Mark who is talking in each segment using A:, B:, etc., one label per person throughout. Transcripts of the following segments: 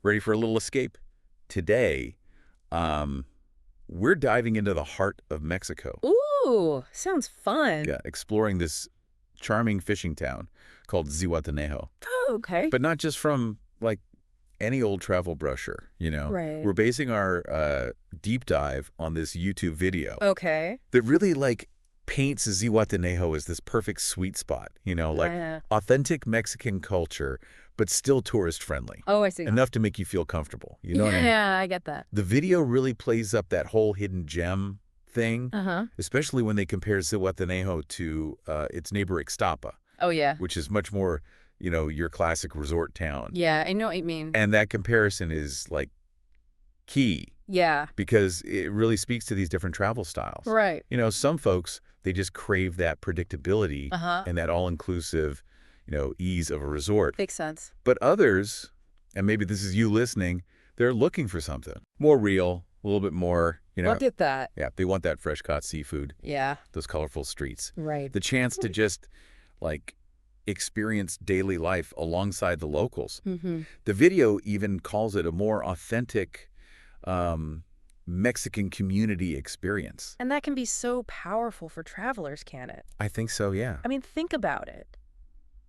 A: Ready for a little escape? Today, we're diving into the heart of Mexico.
B: Ooh, sounds fun.
A: Yeah, exploring this charming fishing town called Zihuatanejo.
B: Oh, okay.
A: But not just from, like, any old travel brochure, you know?
B: Right.
A: We're basing our deep dive on this YouTube video
B: Okay.
A: that really, like, paints Zihuatanejo as this perfect sweet spot, you know, like
B: Yeah.
A: authentic Mexican culture, but still tourist-friendly.
B: Oh, I see.
A: Enough to make you feel comfortable, you know what I mean?
B: Yeah, I get that.
A: The video really plays up that whole hidden gem thing,
B: Uh-huh.
A: especially when they compare Zihuatanejo to its neighbor Ixtapa,
B: Oh, yeah.
A: which is much more, you know, your classic resort town.
B: Yeah, I know what you mean.
A: And that comparison is, like, key
B: Yeah.
A: because it really speaks to these different travel styles.
B: Right.
A: You know, some folks, they just crave that predictability
B: Uh-huh.
A: and that all-inclusive, you know, ease of a resort.
B: Makes sense.
A: But others, and maybe this is you listening, they're looking for something more real, a little bit more, you know.
B: Look at that.
A: Yeah, they want that fresh-caught seafood,
B: Yeah.
A: those colorful streets,
B: Right.
A: the chance to just, like, experience daily life alongside the locals.
B: Mm-hmm.
A: The video even calls it a more authentic Mexican community experience.
B: And that can be so powerful for travelers, can it?
A: I think so, yeah.
B: I mean, think about it.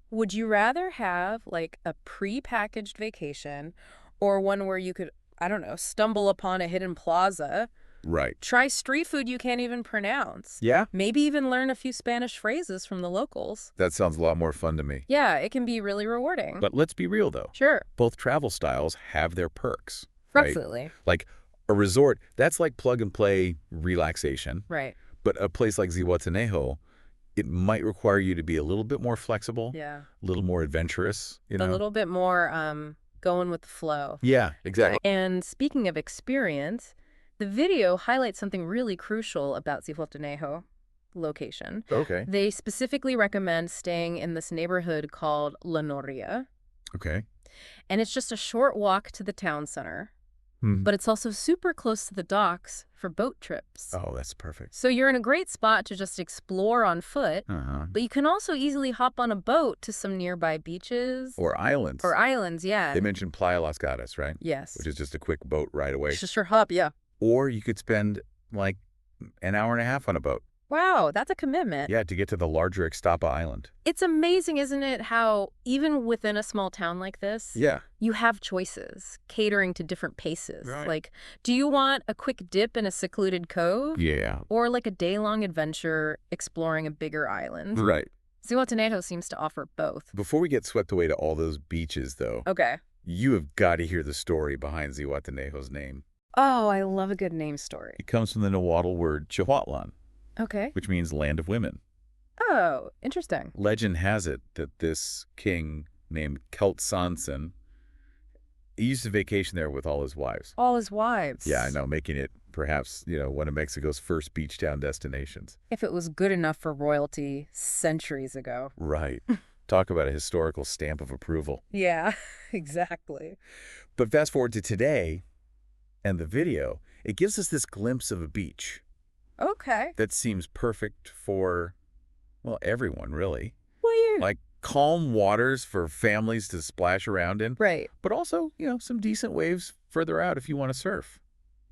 B: Would you rather have, like, a pre-packaged vacation or one where you could, I don't know, stumble upon a hidden plaza,
A: Right.
B: try street food you can't even pronounce,
A: Yeah?
B: maybe even learn a few Spanish phrases from the locals?
A: That sounds a lot more fun to me.
B: Yeah, it can be really rewarding.
A: But let's be real, though.
B: Sure.
A: Both travel styles have their perks, right?
B: Absolutely.
A: Like, a resort, that's like plug-and-play relaxation.
B: Right.
A: But a place like Zihuatanejo, it might require you to be a little bit more flexible,
B: Yeah.
A: a little more adventurous, you know?
B: A little bit more going with the flow.
A: Yeah, exactly.
B: And speaking of experience, the video highlights something really crucial about Zihuatanejo location.
A: Okay.
B: They specifically recommend staying in this neighborhood called La Noria,
A: Okay.
B: and it's just a short walk to the town center,
A: Hmm.
B: but it's also super close to the docks for boat trips.
A: Oh, that's perfect.
B: So you're in a great spot to just explore on foot,
A: Uh-huh.
B: but you can also easily hop on a boat to some nearby beaches.
A: Or islands.
B: Or islands, yeah.
A: They mentioned Playa Las Gatas, right?
B: Yes.
A: Which is just a quick boat ride away.
B: Just your hop, yeah.
A: Or you could spend, like, an hour and a half on a boat.
B: Wow, that's a commitment.
A: Yeah, to get to the larger Ixtapa Island.
B: It's amazing, isn't it, how even within a small town like this,
A: Yeah.
B: you have choices catering to different paces.
A: Right.
B: Like, do you want a quick dip in a secluded cove?
A: Yeah.
B: Or like a day-long adventure exploring a bigger island?
A: Right.
B: Zihuatanejo seems to offer both.
A: Before we get swept away to all those beaches, though,
B: Okay.
A: you have got to hear the story behind Zihuatanejo's name.
B: Oh, I love a good name story.
A: It comes from the Nahuatl word Chihuatlan,
B: Okay.
A: which means land of women.
B: Oh, interesting.
A: Legend has it that this king named Keltsansen, he used to vacation there with all his wives.
B: All his wives.
A: Yeah, I know, making it perhaps, you know, one of Mexico's first beach town destinations.
B: If it was good enough for royalty centuries ago.
A: Right. Talk about a historical stamp of approval.
B: Yeah, exactly.
A: But fast forward to today and the video, it gives us this glimpse of a beach
B: Okay.
A: that seems perfect for, well, everyone, really.
B: Well,
A: Like calm waters for families to splash around in,
B: right.
A: but also, you know, some decent waves further out if you want to surf.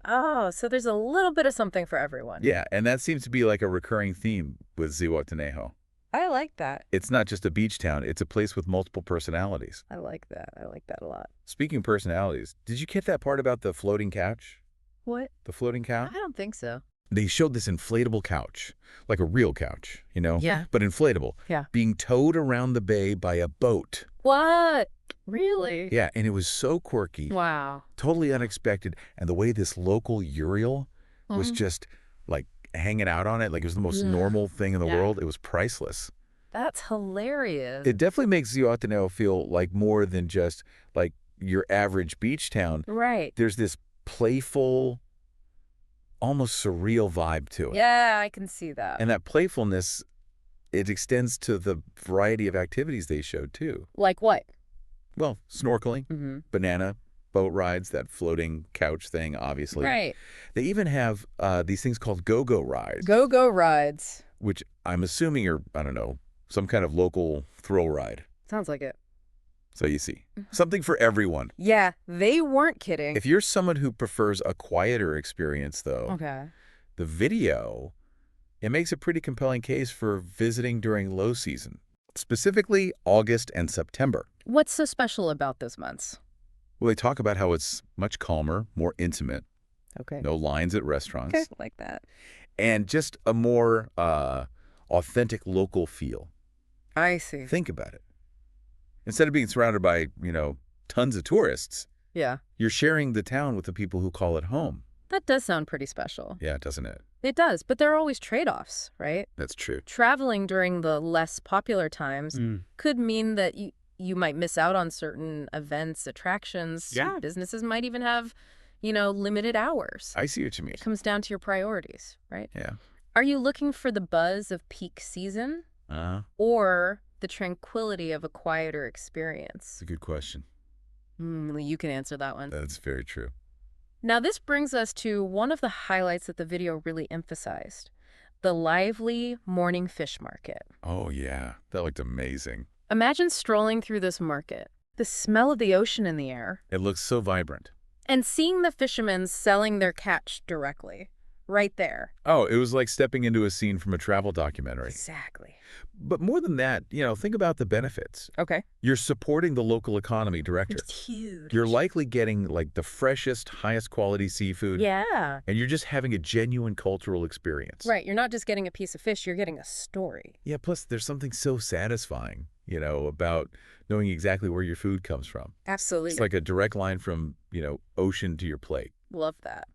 B: Oh, so there's a little bit of something for everyone.
A: Yeah, and that seems to be like a recurring theme with Zihuatanejo.
B: I like that.
A: It's not just a beach town, it's a place with multiple personalities.
B: I like that. I like that a lot.
A: Speaking of personalities, did you get that part about the floating couch?
B: What?
A: The floating couch?
B: I don't think so.
A: They showed this inflatable couch, like a real couch, you know?
B: Yeah.
A: But inflatable.
B: Yeah.
A: Being towed around the bay by a boat.
B: What? Really?
A: Yeah, and it was so quirky,
B: Wow.
A: totally unexpected, and the way this local Uriel was
B: Mhm.
A: just, like, hanging out on it, like it was the most
B: Yeah.
A: normal thing in the
B: Yeah.
A: world, it was priceless.
B: That's hilarious.
A: It definitely makes Zihuatanejo feel like more than just, like, your average beach town.
B: Right.
A: There's this playful, almost surreal vibe to it.
B: Yeah, I can see that.
A: And that playfulness, it extends to the variety of activities they showed, too.
B: Like what?
A: Well, snorkeling,
B: Mm-hmm.
A: banana boat rides, that floating couch thing, obviously.
B: Right.
A: They even have these things called go-go rides,
B: Go-go rides.
A: which I'm assuming are, I don't know, some kind of local thrill ride.
B: Sounds like it.
A: So you see, something for everyone.
B: Yeah, they weren't kidding.
A: If you're someone who prefers a quieter experience, though,
B: Okay.
A: the video, it makes a pretty compelling case for visiting during low season, specifically August and September.
B: What's so special about those months?
A: Well, they talk about how it's much calmer, more intimate,
B: Okay.
A: no lines at restaurants,
B: Okay, like that.
A: and just a more authentic local feel.
B: I see.
A: Think about it. Instead of being surrounded by, tons of tourists,
B: Yeah.
A: you're sharing the town with the people who call it home.
B: That does sound pretty special.
A: Yeah, doesn't it?
B: It does, but there are always trade-offs, right?
A: That's true.
B: Traveling during the less popular times could mean that you might miss out on certain events, attractions.
A: Yeah.
B: Businesses might even have, limited hours.
A: I see what you mean.
B: It comes down to your priorities, right?
A: Yeah.
B: Are you looking for the buzz of peak season or the tranquility of a quieter experience?
A: That's a good question.
B: You can answer that one.
A: That's very true.
B: Now, this brings us to one of the highlights that the video really emphasized, the lively morning fish market.
A: Oh, yeah. That looked amazing.
B: Imagine strolling through this market, the smell of the ocean in the air,
A: It looks so vibrant.
B: and seeing the fishermen selling their catch directly, right there.
A: Oh, it was like stepping into a scene from a travel documentary.
B: Exactly.
A: But more than that, think about the benefits.
B: Okay.
A: You're supporting the local economy directly.
B: It's huge.
A: You're likely getting like the freshest, highest quality seafood.
B: Yeah.
A: And you're just having a genuine cultural experience.
B: Right. You're not just getting a piece of fish, you're getting a story.
A: Yeah, plus there's something so satisfying, about knowing exactly where your food comes from.
B: Absolutely.
A: It's like a direct line from, ocean to your plate.
B: Love that.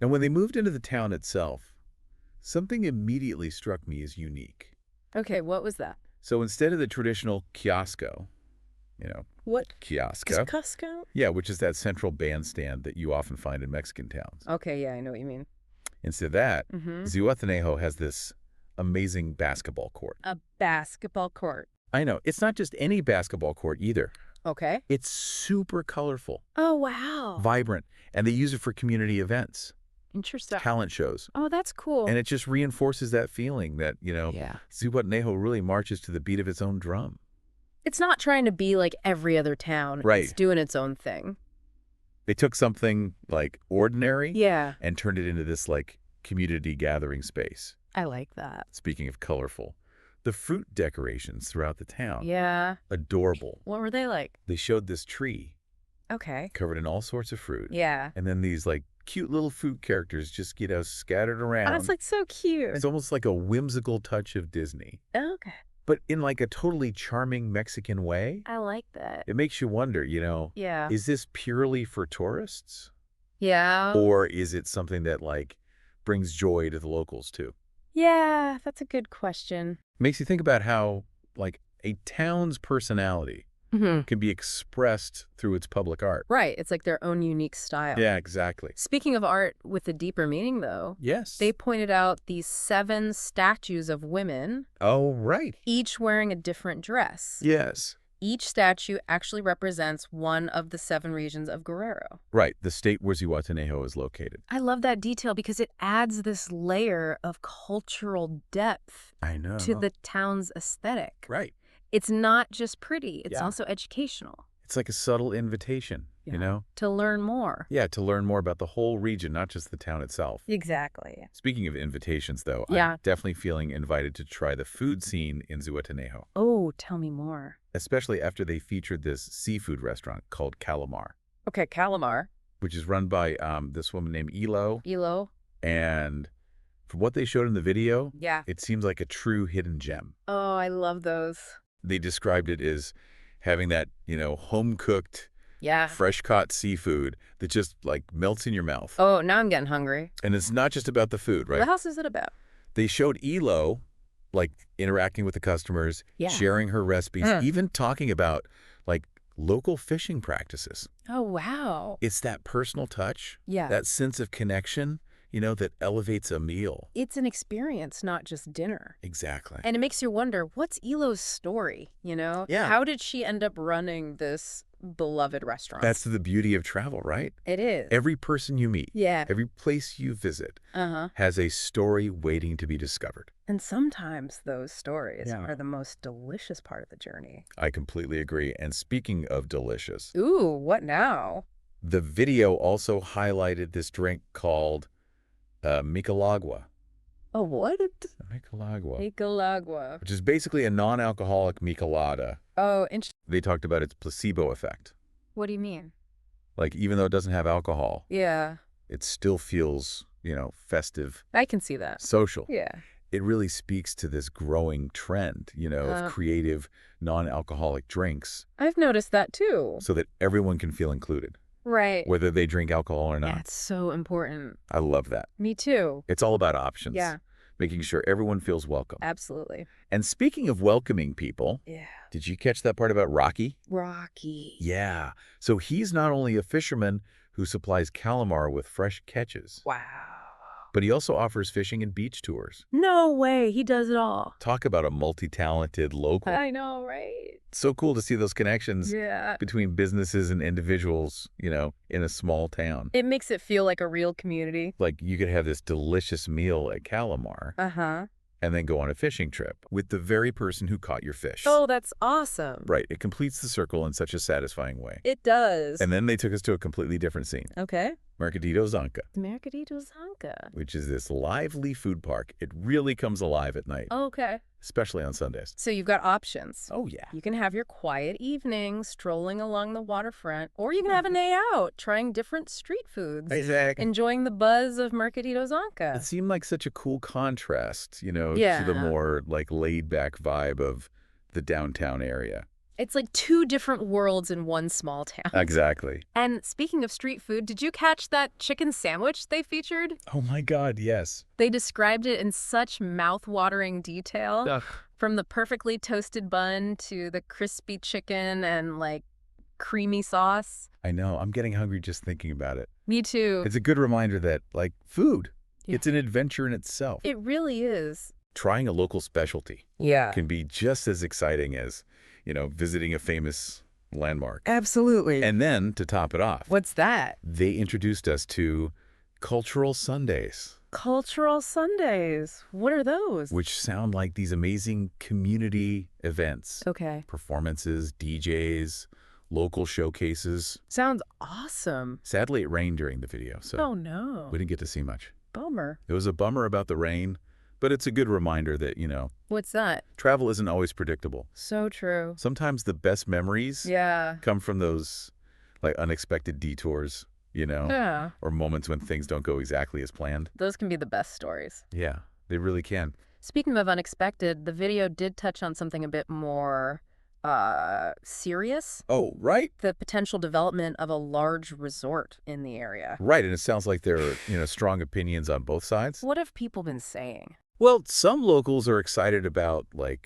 A: Now, when they moved into the town itself, something immediately struck me as unique.
B: Okay, what was that?
A: So instead of the traditional kiosco,
B: What?
A: kiosco,
B: Cusco?
A: yeah, which is that central bandstand that you often find in Mexican towns.
B: Okay, yeah, I know what you mean.
A: Instead of that,
B: Mm-hmm.
A: Zihuatanejo has this amazing basketball court.
B: A basketball court.
A: I know, it's not just any basketball court either.
B: Okay.
A: It's super colorful,
B: Oh, wow.
A: vibrant, and they use it for community events,
B: Interesting.
A: talent shows.
B: Oh, that's cool.
A: And it just reinforces that feeling that,
B: Yeah.
A: Zihuatanejo really marches to the beat of its own drum.
B: It's not trying to be like every other town.
A: Right.
B: It's doing its own thing.
A: They took something like ordinary
B: Yeah.
A: and turned it into this like community gathering space.
B: I like that.
A: Speaking of colorful, the fruit decorations throughout the town,
B: Yeah.
A: adorable.
B: What were they like?
A: They showed this tree
B: Okay.
A: covered in all sorts of fruit.
B: Yeah.
A: And then these like cute little fruit characters just, scattered around.
B: That's like so cute.
A: It's almost like a whimsical touch of Disney,
B: Okay.
A: but in like a totally charming Mexican way.
B: I like that.
A: It makes you wonder,
B: Yeah.
A: is this purely for tourists?
B: Yeah.
A: Or is it something that like brings joy to the locals too?
B: Yeah, that's a good question.
A: Makes you think about how like a town's personality
B: Mm-hmm.
A: can be expressed through its public art.
B: Right. It's like their own unique style.
A: Yeah, exactly.
B: Speaking of art with a deeper meaning, though,
A: Yes.
B: they pointed out these 7 statues of women,
A: Oh, right.
B: each wearing a different dress.
A: Yes.
B: Each statue actually represents one of the 7 regions of Guerrero.
A: Right. The state where Zihuatanejo is located.
B: I love that detail because it adds this layer of cultural depth
A: I know.
B: to the town's aesthetic.
A: Right.
B: It's not just pretty, it's
A: Yeah.
B: also educational.
A: It's like a subtle invitation,
B: To learn more.
A: Yeah, to learn more about the whole region, not just the town itself.
B: Exactly.
A: Speaking of invitations, though,
B: Yeah.
A: I'm definitely feeling invited to try the food scene in Zihuatanejo,
B: Oh, tell me more.
A: especially after they featured this seafood restaurant called Calamar,
B: Okay, calamar.
A: which is run by this woman named
B: Elo.
A: And from what they showed in the video,
B: Yeah.
A: it seems like a true hidden gem.
B: Oh, I love those.
A: They described it as having that, home-cooked,
B: Yeah.
A: fresh-caught seafood that just, like, melts in your mouth.
B: Oh, now I'm getting hungry.
A: And it's not just about the food, right?
B: What else is it about?
A: They showed Elo, like, interacting with the customers,
B: Yeah.
A: sharing her recipes, even talking about, like, local fishing practices.
B: Oh, wow.
A: It's that personal touch,
B: Yeah.
A: that sense of connection, that elevates a meal.
B: It's an experience, not just dinner.
A: Exactly.
B: And it makes you wonder, what's Elo's story,
A: Yeah.
B: How did she end up running this beloved restaurants.
A: That's the beauty of travel, right?
B: It is.
A: Every person you meet,
B: Yeah.
A: every place you visit
B: Uh-huh.
A: has a story waiting to be discovered.
B: And sometimes those stories
A: Yeah.
B: are the most delicious part of the journey.
A: I completely agree. And speaking of delicious,
B: Ooh, what now?
A: the video also highlighted this drink called Michelagua.
B: Oh, what?
A: Michelagua.
B: Nicaragua.
A: Which is basically a non-alcoholic michelada.
B: Oh, interesting.
A: They talked about its placebo effect.
B: What do you mean?
A: Like, even though it doesn't have alcohol,
B: Yeah,
A: it still feels, festive,
B: I can see that.
A: social.
B: Yeah.
A: It really speaks to this growing trend, of creative, non-alcoholic drinks
B: I've noticed that too.
A: so that everyone can feel included,
B: Right.
A: whether they drink alcohol or not.
B: That's so important.
A: I love that.
B: Me too.
A: It's all about options.
B: Yeah.
A: Making sure everyone feels welcome.
B: Absolutely.
A: And speaking of welcoming people,
B: Yeah.
A: did you catch that part about Rocky?
B: Rocky.
A: Yeah. So he's not only a fisherman who supplies calamar with fresh catches,
B: Wow.
A: but he also offers fishing and beach tours.
B: No way. He does it all.
A: Talk about a multi-talented local.
B: I know, right?
A: So cool to see those connections
B: Yeah.
A: between businesses and individuals, in a small town.
B: It makes it feel like a real community.
A: Like you could have this delicious meal at Calamar
B: Uh-huh.
A: and then go on a fishing trip with the very person who caught your fish.
B: Oh, that's awesome.
A: Right. It completes the circle in such a satisfying way.
B: It does.
A: And then they took us to a completely different scene.
B: Okay.
A: Mercadito Zanca,
B: Mercadito Zanca.
A: which is this lively food park. It really comes alive at night,
B: Okay.
A: especially on Sundays.
B: So you've got options.
A: Oh, yeah.
B: You can have your quiet evening strolling along the waterfront, or you can have a day out trying different street foods,
A: Exactly.
B: enjoying the buzz of Mercadito Zanca.
A: It seemed like such a cool contrast, to the
B: Yeah.
A: more laid-back vibe of the downtown area.
B: It's like two different worlds in one small town.
A: Exactly.
B: And speaking of street food, did you catch that chicken sandwich they featured?
A: Oh, my God, yes.
B: They described it in such mouth-watering detail.
A: Ugh.
B: From the perfectly toasted bun to the crispy chicken and, creamy sauce.
A: I know. I'm getting hungry just thinking about it.
B: Me too.
A: It's a good reminder that, food,
B: Yeah.
A: it's an adventure in itself.
B: It really is.
A: Trying a local specialty
B: Yeah.
A: can be just as exciting as, visiting a famous landmark.
B: Absolutely.
A: And then, to top it off,
B: What's that?
A: they introduced us to Cultural Sundays,
B: Cultural Sundays. What are those?
A: which sound like these amazing community events.
B: Okay.
A: Performances, DJs, local showcases.
B: Sounds awesome.
A: Sadly, it rained during the video, so
B: Oh, no.
A: we didn't get to see much.
B: Bummer.
A: It was a bummer about the rain, but it's a good reminder that,
B: What's that?
A: travel isn't always predictable.
B: So true.
A: Sometimes the best memories
B: Yeah.
A: come from those, unexpected detours,
B: Yeah.
A: or moments when things don't go exactly as planned.
B: Those can be the best stories.
A: Yeah, they really can.
B: Speaking of unexpected, the video did touch on something a bit more serious.
A: Oh, right?
B: The potential development of a large resort in the area.
A: Right, and it sounds like there are, strong opinions on both sides.
B: What have people been saying?
A: Well, some locals are excited about, the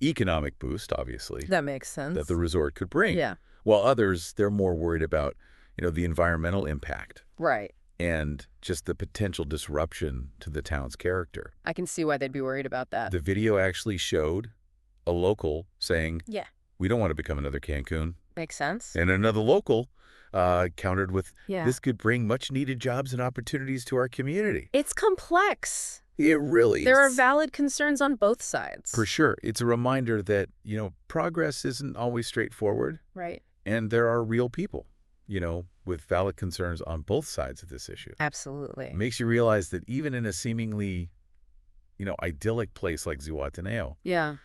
A: economic boost, obviously,
B: That makes sense.
A: that the resort could bring.
B: Yeah.
A: While others, they're more worried about, the environmental impact
B: Right.
A: and just the potential disruption to the town's character.
B: I can see why they'd be worried about that.
A: The video actually showed a local saying,
B: Yeah.
A: we don't want to become another Cancun.
B: Makes sense.
A: And another local countered with,
B: Yeah.
A: this could bring much-needed jobs and opportunities to our community.
B: It's complex.
A: It really
B: There are
A: is.
B: valid concerns on both sides.
A: For sure. It's a reminder that, progress isn't always straightforward,
B: Right.
A: and there are real people, with valid concerns on both sides of this issue.
B: Absolutely.
A: It makes you realize that even in a seemingly, idyllic place like Zihuatanejo,
B: Yeah.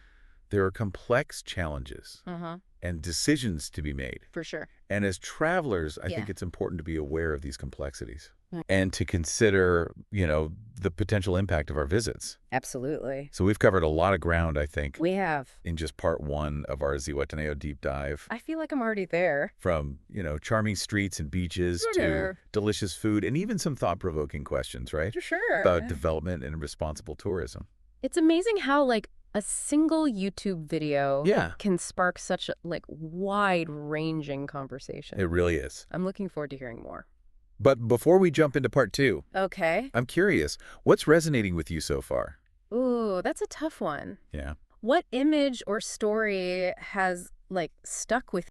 A: there are complex challenges
B: Uh-huh.
A: and decisions to be made.
B: For sure.
A: And as travelers, I think
B: Yeah.
A: it's important to be aware of these complexities
B: Right.
A: and to consider, the potential impact of our visits.
B: Absolutely.
A: So we've covered a lot of ground, I think,
B: We have.
A: in just part one of our Zihuatanejo deep dive.
B: I feel like I'm already there.
A: From, charming streets and beaches
B: Sure.
A: to delicious food and even some thought-provoking questions, right?
B: Sure.
A: About development and responsible tourism.
B: It's amazing how, a single YouTube video
A: Yeah.
B: can spark such a, wide-ranging conversation.
A: It really is.
B: I'm looking forward to hearing more.
A: But before we jump into part two,
B: Okay.
A: I'm curious, what's resonating with you so far?
B: Ooh, that's a tough one.
A: Yeah.
B: What image or story has, stuck with